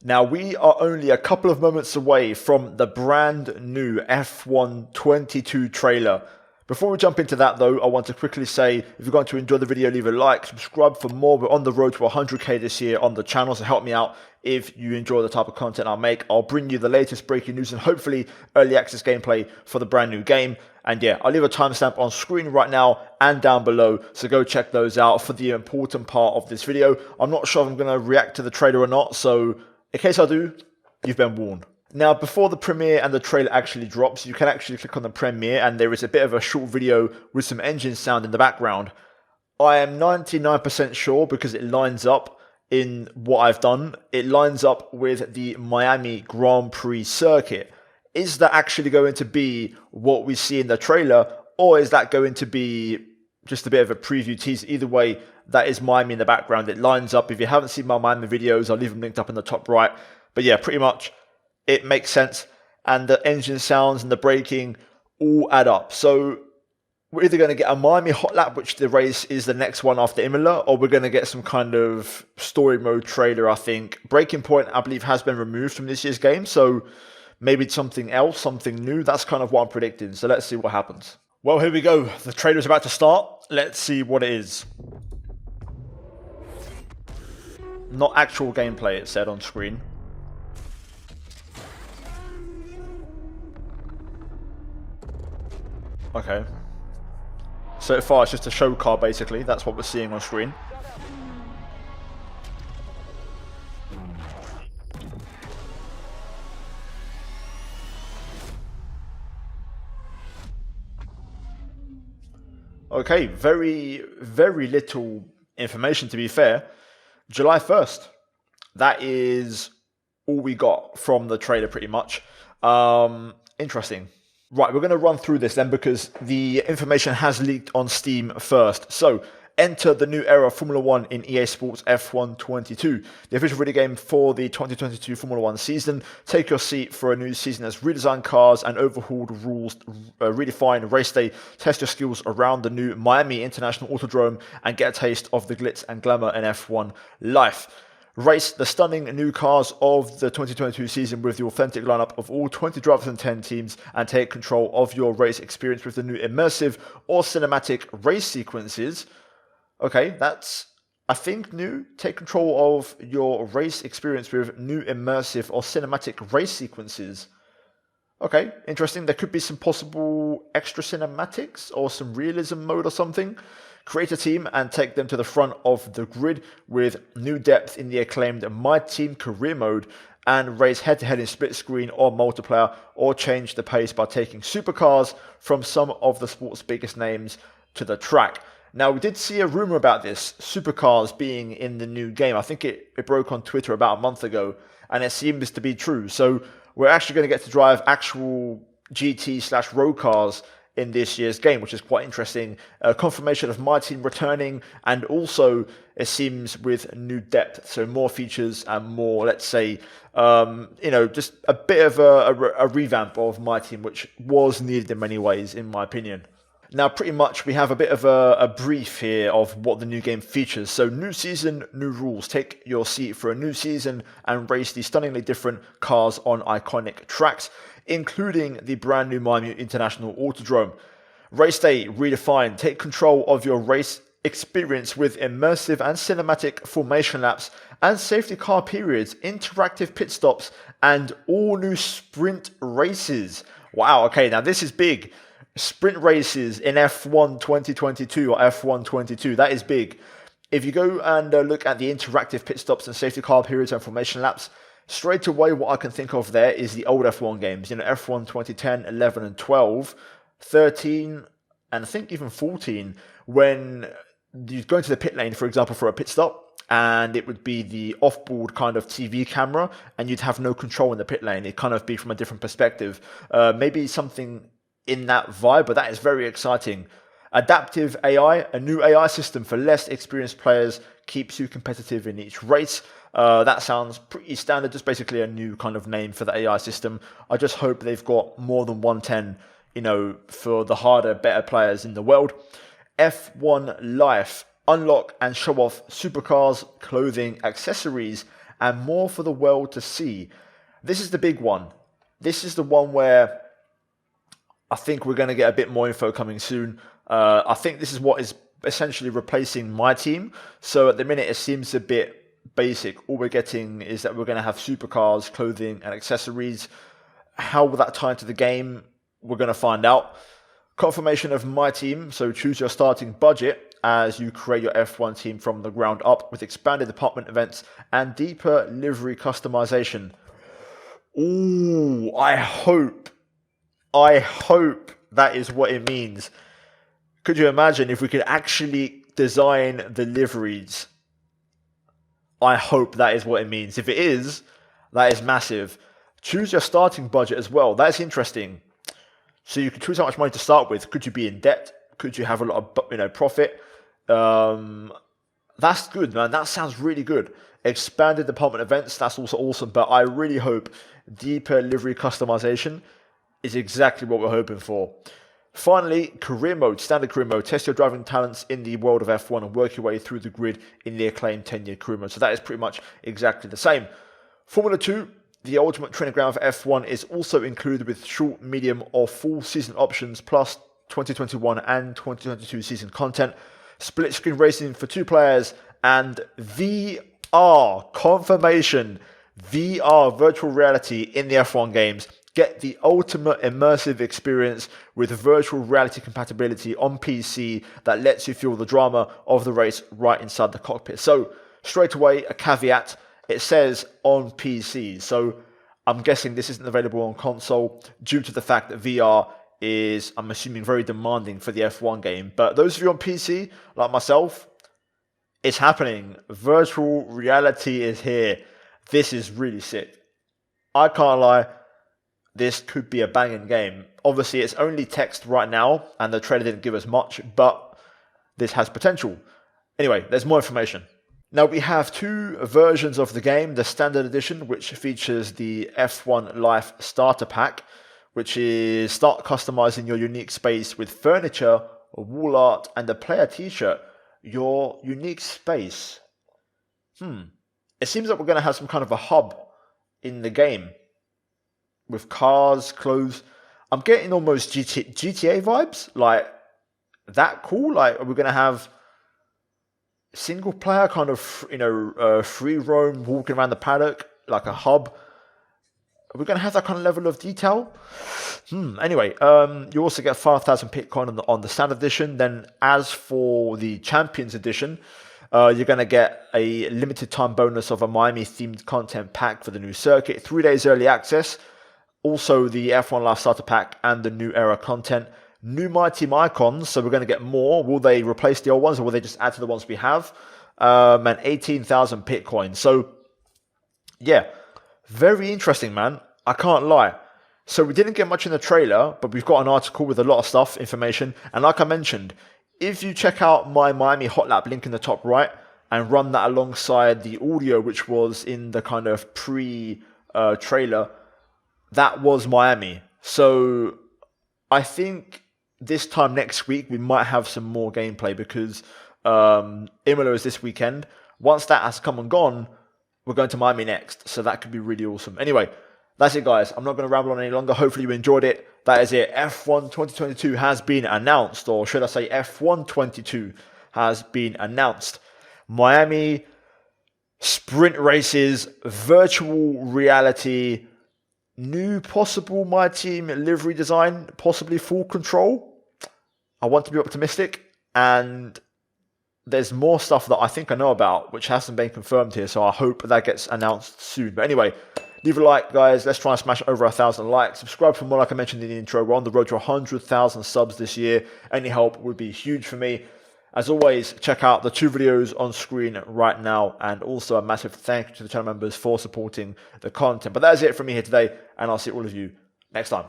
Now, we are only a couple of moments away from the brand new F1 22 trailer. Before we jump into that though, I want to quickly say, if you're going to enjoy the video, leave a like, subscribe for more. We're on the road to 100k this year on the channel, so help me out if you enjoy the type of content I make. I'll bring you the latest breaking news and hopefully early access gameplay for the brand new game. And yeah, I'll leave a timestamp on screen right now and down below, so go check those out for the important part of this video. I'm not sure if I'm going to react to the trailer or not, so in case I do, you've been warned. Now, before the premiere and the trailer actually drops, you can actually click on the premiere and there is a bit of a short video with some engine sound in the background. I am 99% sure because it lines up in what I've done. It lines up with the Miami Grand Prix circuit. Is that actually going to be what we see in the trailer, or is that going to be just a bit of a preview teaser? Either way, that is Miami in the background. It lines up. If you haven't seen my Miami videos, I'll leave them linked up in the top right. But yeah, pretty much it makes sense. And the engine sounds and the braking all add up. So we're either going to get a Miami hot lap, which the race is the next one after Imola, or we're going to get some kind of story mode trailer, I think. Breaking Point, I believe, has been removed from this year's game. So maybe something else, something new. That's kind of what I'm predicting. So let's see what happens. Well, here we go. The trailer is about to start. Let's see what it is. Not actual gameplay, it said on screen. Okay. So far, it's just a show car, basically. That's what we're seeing on screen. Okay, very, very little information, to be fair. July 1st. That is all we got from the trailer, pretty much. Interesting. Right, we're going to run through this then because the information has leaked on Steam first. So, enter the new era of Formula 1 in EA Sports F1 22. The official video game for the 2022 Formula 1 season. Take your seat for a new season as redesigned cars and overhauled rules, redefine race day, test your skills around the new Miami International Autodrome and get a taste of the glitz and glamour in F1 life. Race the stunning new cars of the 2022 season with the authentic lineup of all 20 drivers and 10 teams and take control of your race experience with the new immersive or cinematic race sequences. Okay, that's, I think, new. Take control of your race experience with new immersive or cinematic race sequences. Okay, interesting. There could be some possible extra cinematics or some realism mode or something. Create a team and take them to the front of the grid with new depth in the acclaimed My Team Career mode and race head-to-head in split screen or multiplayer, or change the pace by taking supercars from some of the sport's biggest names to the track. Now, we did see a rumor about this, supercars being in the new game. I think it broke on Twitter about a month ago, and it seems to be true. So we're actually going to get to drive actual GT/road cars in this year's game, which is quite interesting. Confirmation of My Team returning, and also it seems with new depth, so more features and more, let's say, just a bit of a revamp of My Team, which was needed in many ways, in my opinion. Now, pretty much we have a bit of a brief here of what the new game features. So, new season, new rules. Take your seat for a new season and race these stunningly different cars on iconic tracks, including the brand new Miami International Autodrome. Race day redefined. Take control of your race experience with immersive and cinematic formation laps and safety car periods, interactive pit stops, and all new sprint races. Wow, okay, now this is big. Sprint races in F1 2022 or F1 22, that is big. If you go and look at the interactive pit stops and safety car periods and formation laps, straight away what I can think of there is the old F1 games, F1 2010, 11 and 12, 13, and I think even 14, when you'd go into the pit lane, for example, for a pit stop, and it would be the off-board kind of TV camera, and you'd have no control in the pit lane. It'd kind of be from a different perspective. Maybe something in that vibe, but that is very exciting. Adaptive AI, a new AI system for less experienced players, keeps you competitive in each race. That sounds pretty standard, just basically a new kind of name for the AI system. I just hope they've got more than 110, for the harder, better players in the world. F1 Life, unlock and show off supercars, clothing, accessories, and more for the world to see. This is the big one. This is the one where I think we're going to get a bit more info coming soon. I think this is what is essentially replacing my team. So at the minute, it seems a bit basic. All we're getting is that we're going to have supercars, clothing, and accessories. How will that tie into the game? We're going to find out. Confirmation of my team. So choose your starting budget as you create your F1 team from the ground up with expanded department events and deeper livery customization. Ooh, I hope that is what it means. Could you imagine if we could actually design the liveries? I hope that is what it means. If it is, that is massive. Choose your starting budget as well. That's interesting. So you can choose how much money to start with. Could you be in debt? Could you have a lot of profit? That's good, man. That sounds really good. Expanded department events, that's also awesome. But I really hope deeper livery customization is exactly what we're hoping for. Finally, career mode, standard career mode. Test your driving talents in the world of F1 and work your way through the grid in the acclaimed 10-year career mode. So that is pretty much exactly the same. Formula 2, the ultimate training ground for F1, is also included with short, medium, or full season options, plus 2021 and 2022 season content, split screen racing for 2 players, and VR confirmation. VR, virtual reality in the F1 games. Get the ultimate immersive experience with virtual reality compatibility on PC that lets you feel the drama of the race right inside the cockpit. So, straight away, a caveat. It says on PC. So, I'm guessing this isn't available on console due to the fact that VR is, I'm assuming, very demanding for the F1 game. But those of you on PC, like myself, it's happening. Virtual reality is here. This is really sick. I can't lie. This could be a banging game. Obviously, it's only text right now, and the trailer didn't give us much, but this has potential. Anyway, there's more information. Now, we have 2 versions of the game. The Standard Edition, which features the F1 Life Starter Pack, which is start customizing your unique space with furniture, wall art, and a player t-shirt. Your unique space. It seems like we're going to have some kind of a hub in the game with cars, clothes. I'm getting almost GTA vibes. Like, that cool? Like, are we going to have single player kind of, free roam, walking around the paddock, like a hub? Are we going to have that kind of level of detail? Anyway, you also get 5,000 Bitcoin on the Standard Edition. Then as for the Champions Edition, you're going to get a limited time bonus of a Miami themed content pack for the new circuit, 3 days early access, also the F1 Life Starter Pack and the new era content, new My Team icons, so we're going to get more. Will they replace the old ones or will they just add to the ones we have? And 18,000 Bitcoin. So, yeah, very interesting, man. I can't lie. So we didn't get much in the trailer, but we've got an article with a lot of stuff, information. And like I mentioned, if you check out my Miami Hot Lap link in the top right and run that alongside the audio, which was in the kind of pre-trailer, that was Miami. So I think this time next week, we might have some more gameplay because Imola is this weekend. Once that has come and gone, we're going to Miami next. So that could be really awesome. Anyway, that's it, guys. I'm not going to ramble on any longer. Hopefully you enjoyed it. That is it. F1 2022 has been announced, or should I say F1 22 has been announced. Miami sprint races, virtual reality, new possible My Team livery design, possibly full control. I want to be optimistic, and there's more stuff that I think I know about, which hasn't been confirmed here, so I hope that gets announced soon. But anyway, leave a like, guys. Let's try and smash over 1,000 likes. Subscribe for more, like I mentioned in the intro. We're on the road to 100,000 subs this year. Any help would be huge for me. As always, check out the 2 videos on screen right now, and also a massive thank you to the channel members for supporting the content. But that is it from me here today, and I'll see all of you next time.